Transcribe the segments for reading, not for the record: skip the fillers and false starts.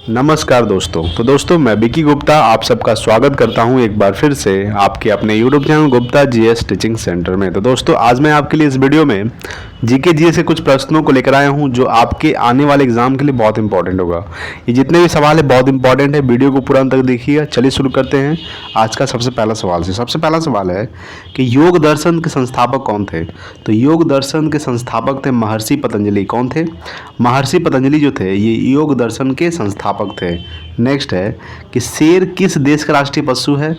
नमस्कार दोस्तों। तो दोस्तों मैं विकी गुप्ता आप सबका स्वागत करता हूं एक बार फिर से आपके अपने YouTube channel Gupta GS teaching centre में। तो दोस्तों आज मैं आपके लिए इस वीडियो में जीके जीएस से कुछ प्रश्नों को लेकर आया हूं जो आपके आने वाले एग्जाम के लिए बहुत इंपॉर्टेंट होगा। ये जितने भी सवाल है बहुत इंपॉर्टेंट है, वीडियो को पूरा अंत तक देखिएगा। चलिए शुरू करते हैं आज का सबसे पहला सवाल से। सबसे पहला सवाल है कि योग दर्शन के संस्थापक कौन थे। तो योग दर्शन के संस्थापक थे महर्षि पतंजलि। कौन थे? महर्षि पतंजलि जो थे ये योग दर्शन के संस्थापक थे। नेक्स्ट है कि शेर किस देश का राष्ट्रीय पशु है।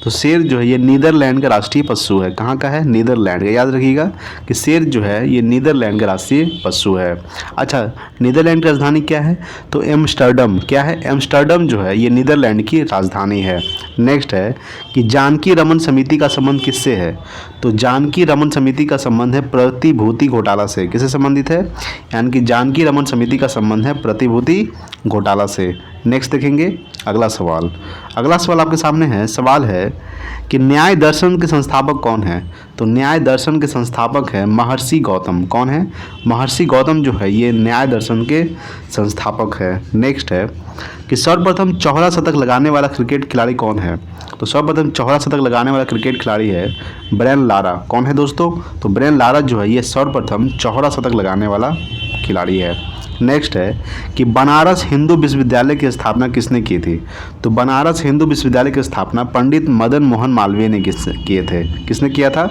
तो शेर जो है ये नीदरलैंड का राष्ट्रीय पशु है। कहाँ का है? नीदरलैंड का। याद रखिएगा कि शेर जो है ये नीदरलैंड का राष्ट्रीय पशु है। अच्छा, नीदरलैंड की राजधानी क्या है? तो एम्स्टर्डम। क्या है? एम्स्टर्डम जो है ये नीदरलैंड की राजधानी है। नेक्स्ट है कि जानकी रमन समिति का संबंध किससे है। तो जानकी रमन समिति का संबंध है प्रतिभूति घोटाला से। किससे संबंधित है? यानी कि जानकी रमन समिति का संबंध है प्रतिभूति घोटाला से। नेक्स्ट देखेंगे अगला सवाल। अगला सवाल आपके सामने है। सवाल है कि न्याय दर्शन के संस्थापक कौन है। तो न्याय दर्शन के संस्थापक है महर्षि गौतम। कौन है? महर्षि गौतम जो है ये न्याय दर्शन के संस्थापक है। नेक्स्ट है कि सर्वप्रथम चौहरा शतक लगाने वाला क्रिकेट खिलाड़ी कौन है। तो सर्वप्रथम चौहरा शतक लगाने वाला क्रिकेट खिलाड़ी है ब्रेन लारा। कौन है दोस्तों? तो ब्रेन लारा जो है ये सर्वप्रथम चौहरा शतक लगाने वाला खिलाड़ी है। नेक्स्ट है कि बनारस हिंदू विश्वविद्यालय की स्थापना किसने की थी। तो बनारस हिंदू विश्वविद्यालय की स्थापना पंडित मदन मोहन मालवीय ने किए थे। किसने किया था?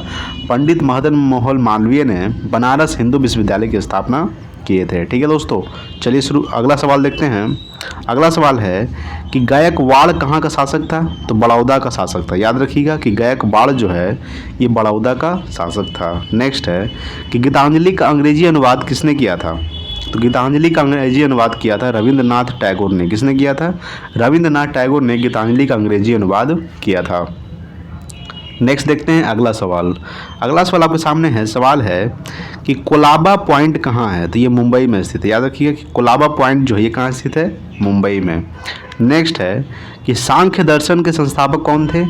पंडित मदन मोहन मालवीय ने बनारस हिंदू विश्वविद्यालय की स्थापना किए थे। ठीक है दोस्तों, चलिए शुरू अगला सवाल देखते हैं। अगला सवाल है कि गायकवाड़ कहाँ का शासक था। तो बड़ौदा का शासक था। याद रखिएगा कि गायकवाड़ जो है ये बड़ौदा का शासक था। नेक्स्ट है कि गीतांजलि का अंग्रेजी अनुवाद किसने किया था। तो गीतांजलि का अंग्रेजी अनुवाद किया था रविंद्रनाथ टैगोर ने। किसने किया था? रविंद्रनाथ टैगोर ने गीतांजलि का अंग्रेजी अनुवाद किया था। नेक्स्ट देखते हैं अगला सवाल। अगला सवाल आपके सामने है। सवाल है कि कोलाबा पॉइंट कहाँ है। तो ये मुंबई में स्थित है। याद रखिएगा कि कोलाबा पॉइंट जो है ये कहाँ स्थित है? मुंबई में। नेक्स्ट है कि सांख्य दर्शन के संस्थापक कौन थे।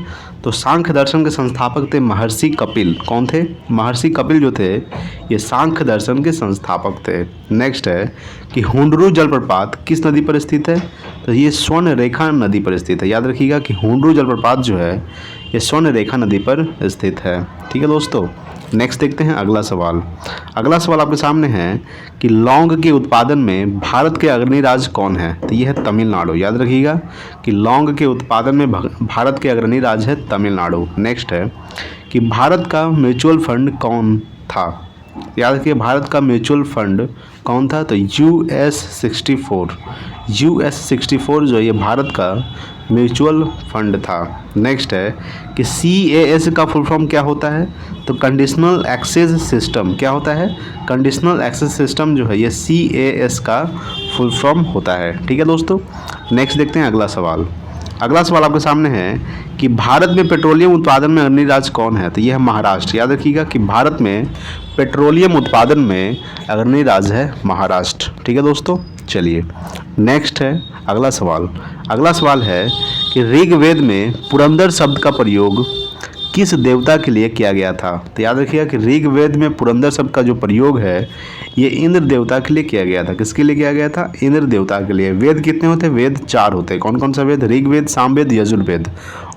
तो सांख्य दर्शन के संस्थापक थे महर्षि कपिल। कौन थे? महर्षि कपिल जो थे ये सांख्य दर्शन के संस्थापक थे। नेक्स्ट है कि हुंडरू जलप्रपात किस नदी पर स्थित है। तो ये स्वर्णरेखा नदी पर स्थित है। याद रखिएगा कि हुंडरू जलप्रपात जो है ये स्वर्णरेखा नदी पर स्थित है। ठीक है दोस्तों, नेक्स्ट देखते हैं अगला सवाल। अगला सवाल आपके सामने है कि लौंग के उत्पादन में भारत के अग्रणी राज्य कौन है। तो ये है तमिलनाडु। याद रखिएगा कि लौंग के उत्पादन में भारत के अग्रणी राज्य है तमिलनाडु। नेक्स्ट है कि भारत का म्यूचुअल फंड कौन था। याद रखिए भारत का म्यूचुअल फंड कौन था। तो US64 जो ये भारत का म्यूचुअल फंड था। नेक्स्ट है कि CAS का फुल फॉर्म क्या होता है। तो कंडीशनल एक्सेस सिस्टम। क्या होता है? कंडीशनल एक्सेस सिस्टम जो है ये CAS का फुल फॉर्म होता है। ठीक है दोस्तों, नेक्स्ट देखते हैं अगला सवाल। अगला सवाल आपके सामने है कि भारत में पेट्रोलियम उत्पादन में अग्रणी राज्य कौन है। तो यह है महाराष्ट्र। याद रखिएगा कि भारत में पेट्रोलियम उत्पादन में अग्रणी राज्य है महाराष्ट्र। ठीक है दोस्तों, चलिए नेक्स्ट है अगला सवाल। अगला सवाल है कि ऋग्वेद में पुरंदर शब्द का प्रयोग किस देवता के लिए किया गया था। तो याद रखिएगा कि ऋग्वेद में पुरंदर शब्द का जो प्रयोग है ये इंद्र देवता के लिए किया गया था। किसके लिए किया गया था? इंद्र देवता के लिए। वेद कितने होते हैं? वेद 4 होते हैं। कौन कौन सा वेद? ऋग्वेद, सामवेद, यजुर्वेद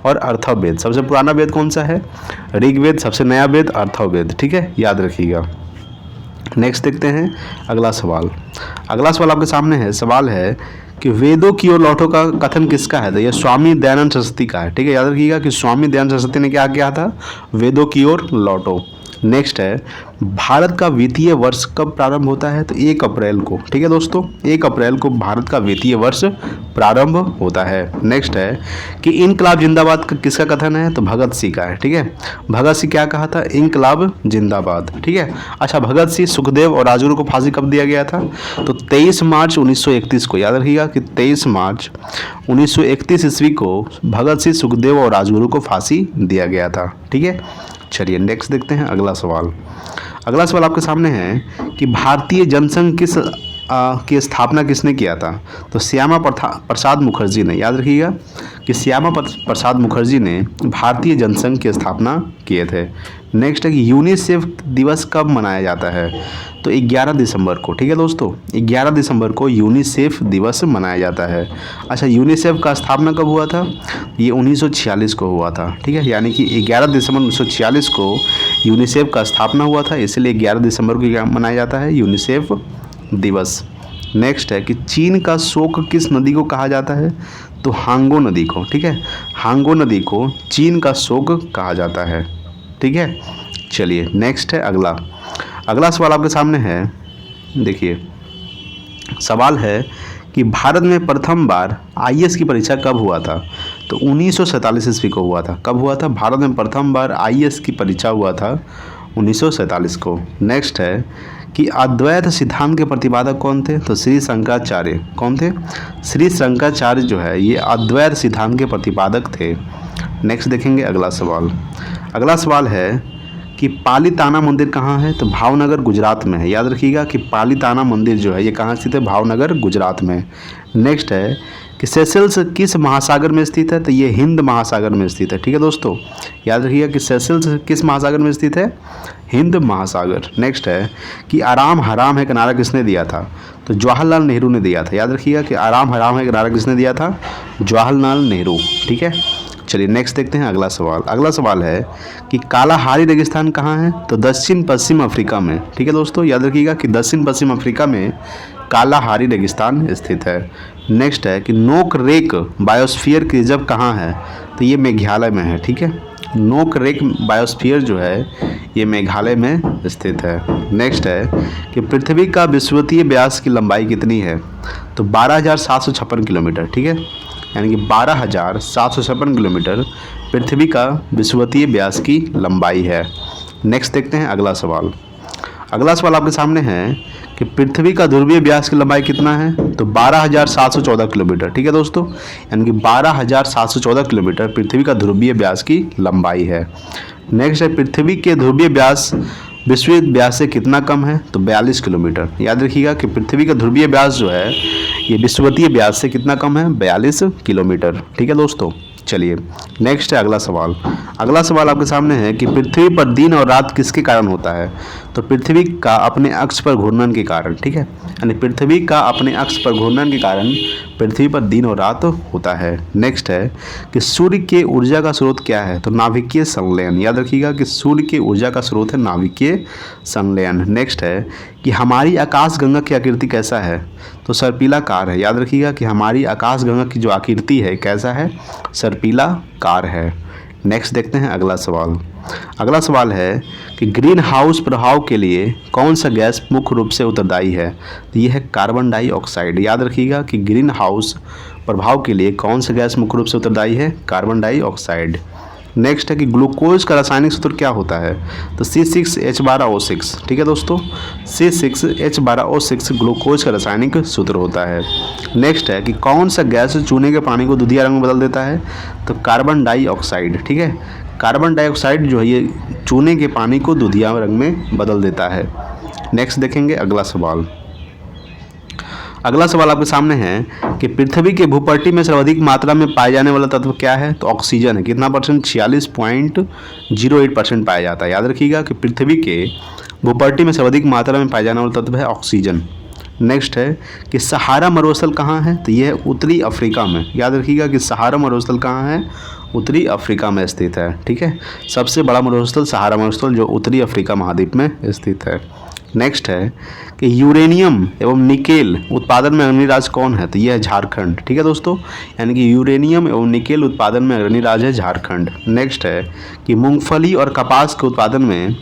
और अर्थववेद। सबसे पुराना वेद कौन सा है? ऋग्वेद। सबसे नया वेद अर्थववेद। ठीक है, याद रखिएगा। नेक्स्ट देखते हैं अगला सवाल। अगला सवाल आपके सामने है। सवाल है कि वेदों की ओर लौटो का कथन किसका है। तो यह स्वामी दयानंद सरस्वती का है। ठीक है, याद रखिएगा कि स्वामी दयानंद सरस्वती ने क्या किया था? वेदों की ओर लौटो। नेक्स्ट है भारत का वित्तीय वर्ष कब प्रारंभ होता है। तो 1 अप्रैल को। ठीक है दोस्तों, 1 अप्रैल को भारत का वित्तीय वर्ष प्रारंभ होता है। नेक्स्ट है कि इनकलाब जिंदाबाद का किसका कथन है। तो भगत सिंह का है। ठीक है, भगत सिंह क्या कहा था? इनकलाब जिंदाबाद। ठीक है। अच्छा, भगत सिंह, सुखदेव और राजगुरु को फांसी कब दिया गया था। तो 23 मार्च 1931 को। याद रखिएगा कि 23 मार्च 1931 ईस्वी को भगत सिंह, सुखदेव और राजगुरु को फांसी दिया गया था। ठीक है, चलिए नेक्स्ट देखते हैं अगला सवाल। अगला सवाल आपके सामने है कि भारतीय जनसंघ किस की स्थापना किसने किया था? तो श्यामा प्रसाद मुखर्जी ने। याद रखिएगा कि श्यामा प्रसाद मुखर्जी ने भारतीय जनसंघ की स्थापना किए थे। नेक्स्ट है कि यूनिसेफ दिवस कब मनाया जाता है? तो 11 दिसंबर को। ठीक है दोस्तों, 11 दिसंबर को यूनिसेफ दिवस मनाया जाता है। अच्छा, यूनिसेफ का स्थापना कब हुआ था? ये 1946 को हुआ था। ठीक है, यानी कि 11 दिसंबर 1946 को यूनिसेफ का स्थापना हुआ था, इसलिए 11 दिसंबर को क्या मनाया जाता है? यूनिसेफ दिवस। नेक्स्ट है कि चीन का शोक किस नदी को कहा जाता है? तो हांगो नदी को। ठीक है, हांगो नदी को चीन का शोक कहा जाता है। ठीक है, चलिए नेक्स्ट है अगला सवाल आपके सामने है। देखिए, सवाल है कि भारत में प्रथम बार आईएएस की परीक्षा कब हुआ था? तो 1947 ईस्वी को हुआ था। कब हुआ था? भारत में प्रथम बार आईएएस की परीक्षा हुआ था 1947 को। नेक्स्ट है कि अद्वैत सिद्धांत के प्रतिपादक कौन थे? तो श्री शंकराचार्य। कौन थे? श्री शंकराचार्य जो है ये अद्वैत सिद्धांत के प्रतिपादक थे। नेक्स्ट देखेंगे अगला सवाल है कि पालीताना मंदिर कहाँ है? तो भावनगर गुजरात में है। याद रखिएगा कि पालीताना मंदिर जो है ये कहाँ स्थित है? भावनगर गुजरात में। नेक्स्ट है कि सेशल्स किस महासागर में स्थित है? तो ये हिंद महासागर में स्थित है। ठीक है दोस्तों, याद रखिएगा कि सेशल्स किस महासागर में स्थित है? हिंद महासागर। नेक्स्ट है कि आराम हराम है का नारा किसने दिया था? तो जवाहरलाल नेहरू ने दिया था। याद रखिएगा कि आराम हराम है का नारा किसने दिया था? जवाहरलाल नेहरू। ठीक है, चलिए नेक्स्ट देखते हैं अगला सवाल है कि कालाहारी रेगिस्तान कहाँ है? तो दक्षिण पश्चिम अफ्रीका में। ठीक है दोस्तों, याद रखिएगा कि दक्षिण पश्चिम अफ्रीका में कालाहारी रेगिस्तान स्थित है। नेक्स्ट है कि नोक रेक बायोस्फीयर रिजर्व कहाँ है? तो ये मेघालय में है। ठीक है, नोक रेक बायोस्फीयर जो है ये मेघालय में स्थित है। नेक्स्ट है कि पृथ्वी का विषुवतीय व्यास की लंबाई कितनी है? तो 12,756 किलोमीटर। ठीक है, यानी कि 12,756 किलोमीटर पृथ्वी का विषुवतीय व्यास की लंबाई है। नेक्स्ट देखते हैं अगला सवाल आपके सामने है कि पृथ्वी का ध्रुवीय व्यास की लंबाई कितना है? तो 12,714 किलोमीटर। ठीक है दोस्तों, यानी कि 12,714 किलोमीटर पृथ्वी का ध्रुवीय व्यास की लंबाई है। नेक्स्ट है पृथ्वी के ध्रुवीय व्यास विश्व व्यास से कितना कम है? तो 42 किलोमीटर। याद रखिएगा कि पृथ्वी का ध्रुवीय व्यास जो है ये विषुवतीय व्यास से कितना कम है? 42 किलोमीटर। ठीक है दोस्तों, चलिए नेक्स्ट है अगला सवाल आपके सामने है कि पृथ्वी पर दिन और रात किसके कारण होता है? तो पृथ्वी का अपने अक्ष पर घूर्णन के कारण। ठीक है, यानी पृथ्वी का अपने अक्ष पर घूर्णन के कारण पृथ्वी पर दिन और रात होता है। नेक्स्ट है कि सूर्य के ऊर्जा का स्रोत क्या है? तो नाभिकीय संलयन। याद रखिएगा कि सूर्य की ऊर्जा का स्रोत है नाभिकीय संलयन। नेक्स्ट है कि हमारी आकाशगंगा की आकृति कैसा है? तो सर्पिलाकार है। याद रखिएगा कि हमारी आकाशगंगा की जो आकृति है कैसा है? सर्पिलाकार है। नेक्स्ट देखते हैं अगला सवाल है कि ग्रीन हाउस प्रभाव के लिए कौन सा गैस मुख्य रूप से उत्तरदायी है? तो यह है कार्बन डाइऑक्साइड। याद रखिएगा कि ग्रीन हाउस प्रभाव के लिए कौन सा गैस मुख्य रूप से उत्तरदायी है? Carbon dioxide. नेक्स्ट है कि ग्लूकोज का रासायनिक सूत्र क्या होता है? तो C6H12O6। ठीक है दोस्तों, C6H12O6 ग्लूकोज का रासायनिक सूत्र होता है। नेक्स्ट है कि कौन सा गैस चूने के पानी को दूधिया रंग में बदल देता है? तो कार्बन डाइऑक्साइड। ठीक है, कार्बन डाइऑक्साइड जो है ये चूने के पानी को दूधिया रंग में बदल देता है। नेक्स्ट देखेंगे अगला सवाल आपके सामने है कि पृथ्वी के भूपट्टी में सर्वाधिक मात्रा में पाए जाने वाला तत्व क्या है? तो ऑक्सीजन है। कितना परसेंट? 46.08% पाया जाता है। याद रखिएगा कि पृथ्वी के भूपट्टी में सर्वाधिक मात्रा में पाया जाने वाला तत्व है ऑक्सीजन। नेक्स्ट है कि सहारा मरुस्थल कहाँ है? तो यह है उत्तरी अफ्रीका में। याद रखिएगा कि सहारा मरुस्थल कहाँ है? उत्तरी अफ्रीका में स्थित है। ठीक है, सबसे बड़ा मरुस्थल सहारा मरुस्थल जो उत्तरी अफ्रीका महाद्वीप में स्थित है। नेक्स्ट है कि यूरेनियम एवं निकेल उत्पादन में अग्रणी राज्य कौन है? तो यह है झारखंड। ठीक है दोस्तों, यानी कि यूरेनियम एवं निकेल उत्पादन में अग्रणी राज्य है झारखंड। नेक्स्ट है कि मूंगफली और कपास के उत्पादन में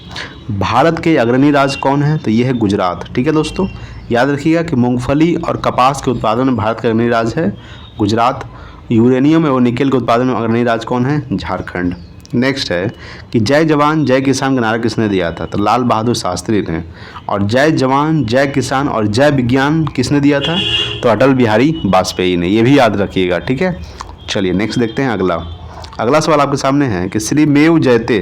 भारत के अग्रणी राज्य कौन है? तो यह है गुजरात। ठीक है दोस्तों, याद रखिएगा कि मूंगफली और कपास के उत्पादन में भारत का अग्रणी राज्य है गुजरात। यूरेनियम एवं निकेल के उत्पादन में अग्रणी राज्य कौन है? झारखंड। नेक्स्ट है कि जय जवान जय किसान का नारा किसने दिया था? तो लाल बहादुर शास्त्री ने। और जय जवान जय किसान और जय विज्ञान किसने दिया था? तो अटल बिहारी वाजपेयी ने। ये भी याद रखिएगा। ठीक है, चलिए नेक्स्ट देखते हैं अगला सवाल आपके सामने है कि श्रीमेव जयते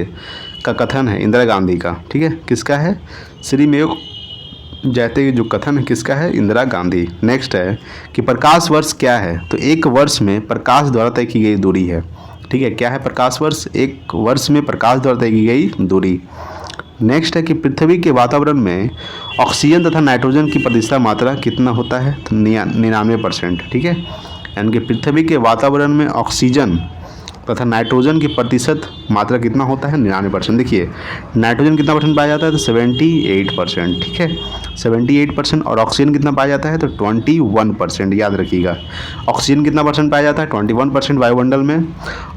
का कथन है इंदिरा गांधी का। ठीक है, किसका है? श्रीमेव जैसे जो कथन है किसका है, इंदिरा गांधी। नेक्स्ट है कि प्रकाश वर्ष क्या है, तो एक वर्ष में प्रकाश द्वारा तय की गई दूरी है। ठीक है, क्या है प्रकाश वर्ष, एक वर्ष में प्रकाश द्वारा तय की गई दूरी। नेक्स्ट है कि पृथ्वी के वातावरण में ऑक्सीजन तथा नाइट्रोजन की प्रतिशत मात्रा कितना होता है, तो 99%। ठीक है, यानी कि पृथ्वी के वातावरण में ऑक्सीजन तथा नाइट्रोजन की प्रतिशत मात्रा कितना होता है, 99%। देखिए नाइट्रोजन कितना परसेंट पाया जाता है, तो 78%। ठीक है, 78%। और ऑक्सीजन कितना पाया जाता है, तो 21%। याद रखिएगा, ऑक्सीजन कितना परसेंट पाया जाता है, 21% वायुमंडल में,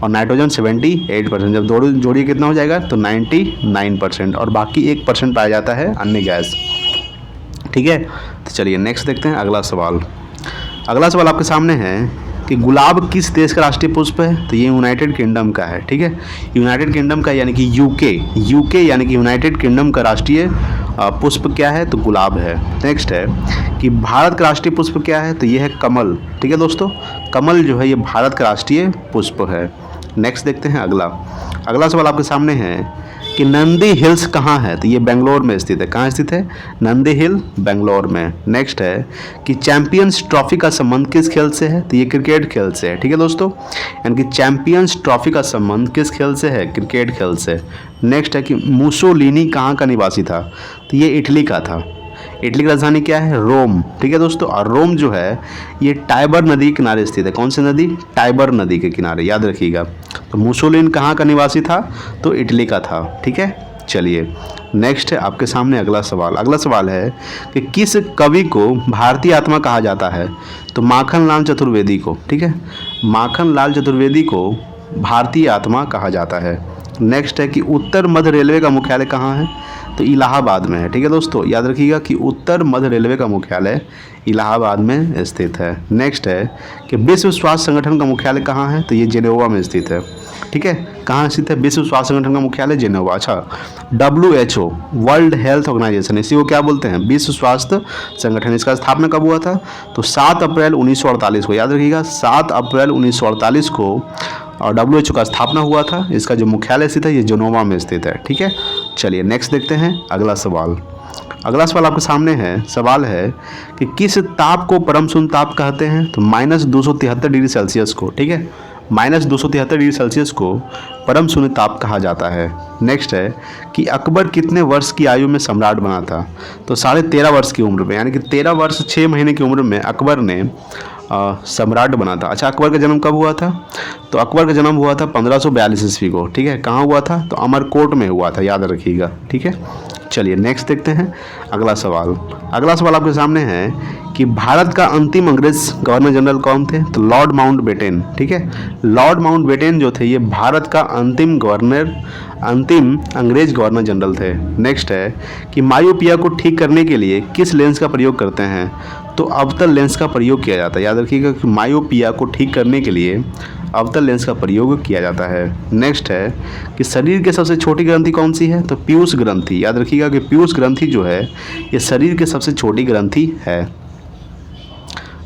और नाइट्रोजन 78%। जब जोड़िए कितना हो जाएगा, तो 99%। और बाकी 1% पाया जाता है अन्य गैस। ठीक है, तो चलिए नेक्स्ट देखते हैं अगला सवाल। अगला सवाल आपके सामने है कि गुलाब किस देश का राष्ट्रीय पुष्प है, तो ये यूनाइटेड किंगडम का है। ठीक है, यूनाइटेड किंगडम का यानी कि यूके यानी कि यूनाइटेड किंगडम का राष्ट्रीय पुष्प क्या है, तो गुलाब है। नेक्स्ट है कि भारत का राष्ट्रीय पुष्प क्या है, तो ये है कमल। ठीक है दोस्तों, कमल जो है ये भारत का राष्ट्रीय पुष्प है। नेक्स्ट देखते हैं अगला सवाल आपके सामने है कि नंदी हिल्स कहाँ है, तो ये बेंगलोर में स्थित है। कहाँ स्थित है, नंदी हिल बेंगलोर में। नेक्स्ट है कि चैंपियंस ट्रॉफी का संबंध किस खेल से है, तो ये क्रिकेट खेल से है। ठीक है दोस्तों, यानी कि चैंपियंस ट्रॉफी का संबंध किस खेल से है, क्रिकेट खेल से। नेक्स्ट है कि मुसोलिनी कहाँ का निवासी था, तो ये इटली का था। इटली की राजधानी क्या है, रोम। ठीक है दोस्तों, और रोम जो है ये टाइबर नदी के किनारे स्थित है। कौन सी नदी, टाइबर नदी के किनारे, याद रखिएगा। तो मुसोलिनी कहाँ का निवासी था, तो इटली का था। ठीक है, चलिए नेक्स्ट है आपके सामने अगला सवाल है कि किस कवि को भारतीय आत्मा कहा जाता है, तो माखनलाल चतुर्वेदी को। ठीक है, माखनलाल चतुर्वेदी को भारतीय आत्मा कहा जाता है। नेक्स्ट है कि उत्तर मध्य रेलवे का मुख्यालय कहाँ है, तो इलाहाबाद में है। ठीक है दोस्तों, याद रखिएगा कि उत्तर मध्य रेलवे का मुख्यालय इलाहाबाद में स्थित है। नेक्स्ट है कि विश्व स्वास्थ्य संगठन का मुख्यालय कहाँ है, तो ये जेनेवा में स्थित है। ठीक है, कहाँ स्थित है, विश्व स्वास्थ्य संगठन का मुख्यालय जेनेवा। अच्छा, WHO वर्ल्ड हेल्थ ऑर्गेनाइजेशन, इसी को क्या बोलते हैं, विश्व स्वास्थ्य संगठन। इसका स्थापना कब हुआ था, तो 7 अप्रैल 1948 को। याद रखिएगा 7 अप्रैल 1948 को और WHO का स्थापना हुआ था। इसका जो मुख्यालय स्थित है ये जेनेवा में स्थित है। ठीक है, चलिए नेक्स्ट देखते हैं अगला सवाल आपके सामने है। सवाल है कि किस ताप को परम शून्य ताप कहते हैं, तो -273 डिग्री सेल्सियस को। ठीक है, -273 डिग्री सेल्सियस को परम शून्य ताप कहा जाता है। नेक्स्ट है कि अकबर कितने वर्ष की आयु में सम्राट बना था, तो 13.5 वर्ष की उम्र में, यानी कि 13 वर्ष 6 महीने की उम्र में अकबर ने सम्राट बना था। अच्छा, अकबर का जन्म कब हुआ था, तो अकबर का जन्म हुआ था 1542 ईस्वी को। ठीक है, कहाँ हुआ था, तो अमरकोट में हुआ था, याद रखिएगा। ठीक है, चलिए नेक्स्ट देखते हैं अगला सवाल आपके सामने है कि भारत का अंतिम अंग्रेज गवर्नर जनरल कौन थे, तो लॉर्ड माउंटबेटन। ठीक है, लॉर्ड माउंटबेटन जो थे ये भारत का अंतिम अंग्रेज गवर्नर जनरल थे। नेक्स्ट है कि मायोपिया को ठीक करने के लिए किस लेंस का प्रयोग करते हैं, तो अवतल लेंस का प्रयोग किया जाता है। याद रखिएगा कि मायोपिया को ठीक करने के लिए अवतल लेंस का प्रयोग किया जाता है। नेक्स्ट है कि शरीर की सबसे छोटी ग्रंथि कौन सी है, तो पीयूष ग्रंथि। याद रखिएगा कि पीयूष ग्रंथि जो है ये शरीर की सबसे छोटी ग्रंथि है।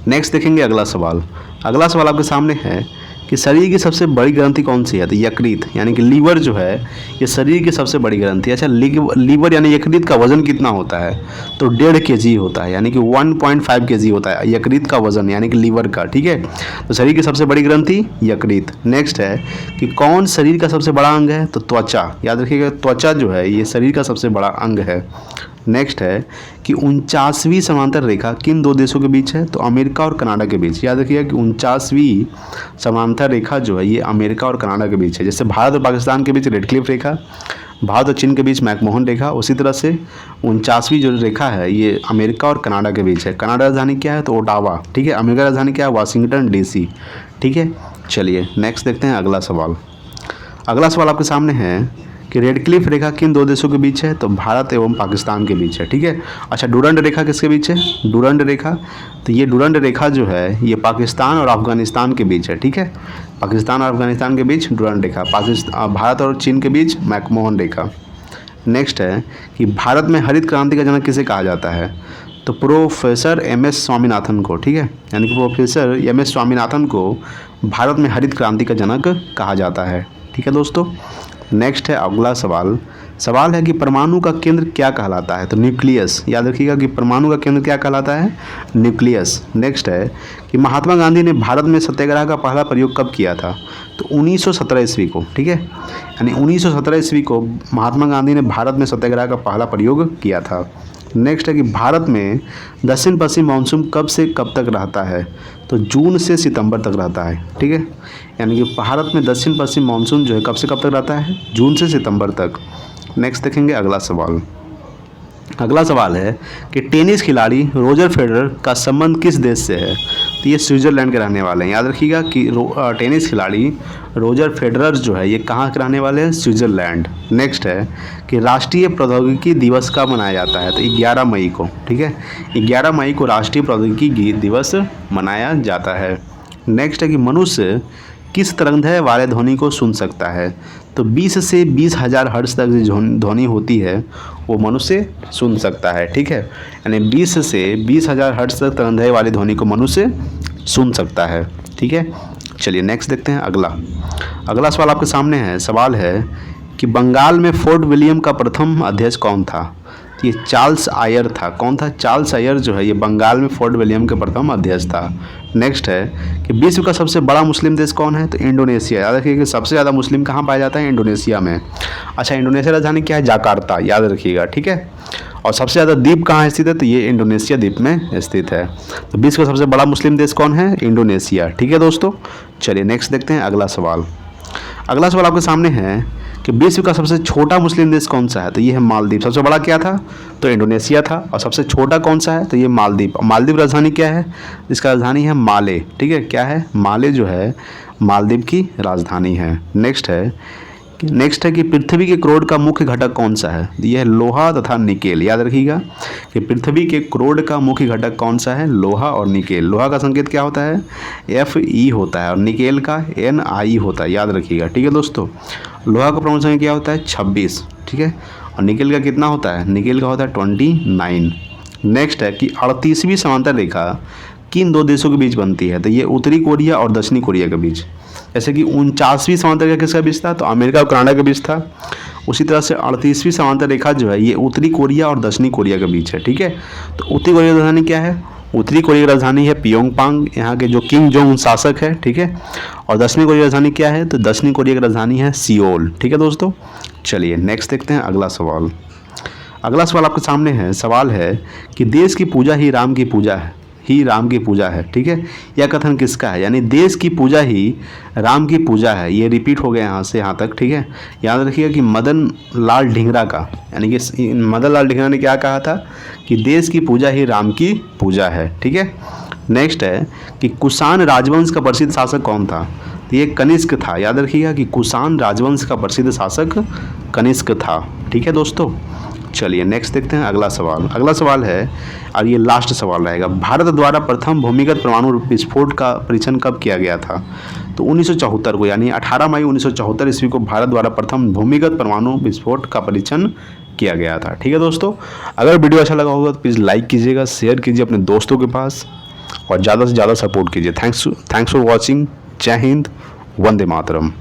नेक्स्ट देखेंगे अगला सवाल आपके सामने है कि शरीर की सबसे बड़ी ग्रंथि कौन सी है, तो यकृत, यानी कि लीवर जो है ये शरीर की सबसे बड़ी ग्रंथि है। अच्छा, लीवर यानी यकृत का वजन कितना होता है, तो 1.5 kg होता है, यानी कि 1.5 kg होता है यकृत का वजन, यानी कि लीवर का। ठीक है, तो शरीर की सबसे बड़ी ग्रंथि यकृत। नेक्स्ट है कि कौन शरीर का सबसे बड़ा अंग है, तो त्वचा। याद रखिएगा त्वचा जो है ये शरीर का सबसे बड़ा अंग है। नेक्स्ट है कि 49वीं समांतर रेखा किन 2 देशों के बीच है, तो अमेरिका और कनाडा के बीच। याद रखिएगा कि 49वीं समांतर रेखा जो है ये अमेरिका और कनाडा के बीच है। जैसे भारत और पाकिस्तान के बीच रेड क्लिफ रेखा, भारत और चीन के बीच मैकमोहन रेखा, उसी तरह से 49वीं जो रेखा है ये अमेरिका और कनाडा के बीच है। कनाडा राजधानी क्या है, तो ओटावा। ठीक है, अमेरिका राजधानी क्या है, वाशिंगटन DC। ठीक है, चलिए नेक्स्ट देखते हैं अगला सवाल आपके सामने है कि रेड क्लिफ रेखा किन 2 देशों के बीच है, तो भारत एवं पाकिस्तान के बीच है। ठीक है, अच्छा डुरंड रेखा किसके बीच है, डुरंड रेखा, तो ये डुरंड रेखा जो है ये पाकिस्तान और अफगानिस्तान के बीच है। ठीक है, पाकिस्तान और अफगानिस्तान के बीच डुरंड रेखा, भारत और चीन के बीच मैकमोहन रेखा। नेक्स्ट है कि भारत में हरित क्रांति का जनक किसे कहा जाता है, तो प्रोफेसर MS स्वामीनाथन को। ठीक है, यानी कि प्रोफेसर MS स्वामीनाथन को भारत में हरित क्रांति का जनक कहा जाता है। ठीक है दोस्तों, नेक्स्ट है अगला सवाल, सवाल है कि परमाणु का केंद्र क्या कहलाता है? तो न्यूक्लियस। याद रखिएगा कि परमाणु का केंद्र क्या कहलाता है? न्यूक्लियस। नेक्स्ट है कि महात्मा गांधी ने भारत में सत्याग्रह का पहला प्रयोग कब किया था? तो 1917 ईस्वी को, ठीक है, यानी 1917 ईस्वी को महात्मा गांधी ने भारत में सत्याग्रह का पहला प्रयोग किया था। नेक्स्ट है कि भारत में दक्षिण पश्चिम मानसून कब से कब तक रहता है? तो जून से सितंबर तक रहता है, ठीक है, यानी कि भारत में दक्षिण पश्चिम मानसून जो है कब से कब तक रहता है? जून से सितंबर तक। नेक्स्ट देखेंगे अगला सवाल। अगला सवाल है कि टेनिस खिलाड़ी रोजर फेडरर का संबंध किस देश से है? तो ये स्विट्ज़रलैंड के रहने वाले हैं। याद रखिएगा कि टेनिस खिलाड़ी रोजर फेडरर जो है ये कहाँ के रहने वाले हैं? स्विट्ज़रलैंड। नेक्स्ट है कि राष्ट्रीय प्रौद्योगिकी दिवस कब मनाया जाता है? तो 11 मई को, ठीक है, 11 मई को राष्ट्रीय प्रौद्योगिकी दिवस मनाया जाता है। नेक्स्ट है कि मनुष्य किस तरंगदैर्घ्य वाले ध्वनि को सुन सकता है? तो 20 से 20,000 हर्ट्ज तक जो ध्वनि होती है वो मनुष्य सुन सकता है, ठीक है, यानी 20 से 20,000 हर्ट्ज तक तरंगदैर्घ्य वाली ध्वनि को मनुष्य सुन सकता है, ठीक है। चलिए नेक्स्ट देखते हैं अगला सवाल आपके सामने है। सवाल है कि बंगाल में फोर्ट विलियम का प्रथम अध्यक्ष कौन था? ये चार्ल्स आयर था। कौन था? चार्ल्स आयर जो है ये बंगाल में फोर्ट विलियम के प्रथम अध्यक्ष था। नेक्स्ट है कि विश्व का सबसे बड़ा मुस्लिम देश कौन है? तो इंडोनेशिया। याद रखिए कि सबसे ज़्यादा मुस्लिम कहाँ पाया जाता है? इंडोनेशिया में। अच्छा, इंडोनेशिया राजधानी क्या है? जाकार्ता। याद रखिएगा, ठीक है। और सबसे ज़्यादा द्वीप कहाँ स्थित है? तो ये इंडोनेशिया द्वीप में स्थित है। तो विश्व का सबसे बड़ा मुस्लिम देश कौन है? इंडोनेशिया, ठीक है दोस्तों। चलिए नेक्स्ट देखते हैं अगला सवाल आपके सामने है कि विश्व का सबसे छोटा मुस्लिम देश कौन सा है? तो ये है मालदीव। सबसे बड़ा क्या था? तो इंडोनेशिया था। और सबसे छोटा कौन सा है? तो ये मालदीव। मालदीव राजधानी क्या है? इसका राजधानी है माले, ठीक है। क्या है? माले जो है मालदीव की राजधानी है। नेक्स्ट है कि पृथ्वी के क्रोड का मुख्य घटक कौन सा है? यह है लोहा तथा निकेल। याद रखिएगा कि पृथ्वी के क्रोड का मुख्य घटक कौन सा है? लोहा और निकेल। लोहा का संकेत क्या होता है? Fe होता है और निकेल का Ni होता है। याद रखिएगा, ठीक है दोस्तों। लोहा का परमाणु संख्या क्या होता है? 26, ठीक है। और निकेल का कितना होता है? निकेल का होता है 29। नेक्स्ट है कि 38वीं समांतर रेखा किन दो देशों के बीच बनती है? तो ये उत्तरी कोरिया और दक्षिणी कोरिया के बीच। जैसे कि 49वीं समांतर रेखा किसके बीच था? तो अमेरिका और कनाडा के बीच था। उसी तरह से 38वीं समांतर रेखा जो है ये उत्तरी कोरिया और दक्षिणी कोरिया के बीच है, ठीक है। तो उत्तरी कोरिया की राजधानी क्या है? उत्तरी कोरिया की राजधानी है प्योंगयांग, यहाँ के जो किम जोंग उन शासक है, ठीक है। और दक्षिणी कोरिया की राजधानी क्या है? तो दक्षिणी कोरिया की राजधानी है सियोल, ठीक है दोस्तों। चलिए नेक्स्ट देखते हैं अगला सवाल आपके सामने है। सवाल है कि देश की पूजा ही राम की पूजा है, ठीक है। यह कथन किसका है? यानी देश की पूजा ही राम की पूजा है। ये रिपीट हो गया यहाँ से यहाँ तक, ठीक है। याद रखिएगा कि मदन लाल ढींगरा का, यानी कि मदन लाल ढींगरा ने क्या कहा था? कि देश की पूजा ही राम की पूजा है, ठीक है। नेक्स्ट है कि कुषाण राजवंश का प्रसिद्ध शासक कौन था? तो ये कनिष्क था। याद रखिएगा कि कुषाण राजवंश का प्रसिद्ध शासक कनिष्क था, ठीक है दोस्तों। चलिए नेक्स्ट देखते हैं अगला सवाल है और ये लास्ट सवाल रहेगा। भारत द्वारा प्रथम भूमिगत परमाणु विस्फोट का परीक्षण कब किया गया था? तो 1974 को, यानी 18 मई 1974 ईस्वी को भारत द्वारा प्रथम भूमिगत परमाणु विस्फोट का परीक्षण किया गया था, ठीक है दोस्तों। अगर वीडियो अच्छा लगा होगा तो प्लीज़ लाइक कीजिएगा, शेयर कीजिए अपने दोस्तों के पास और ज़्यादा से ज़्यादा सपोर्ट कीजिए। Thanks for watching. जय हिंद, वंदे मातरम।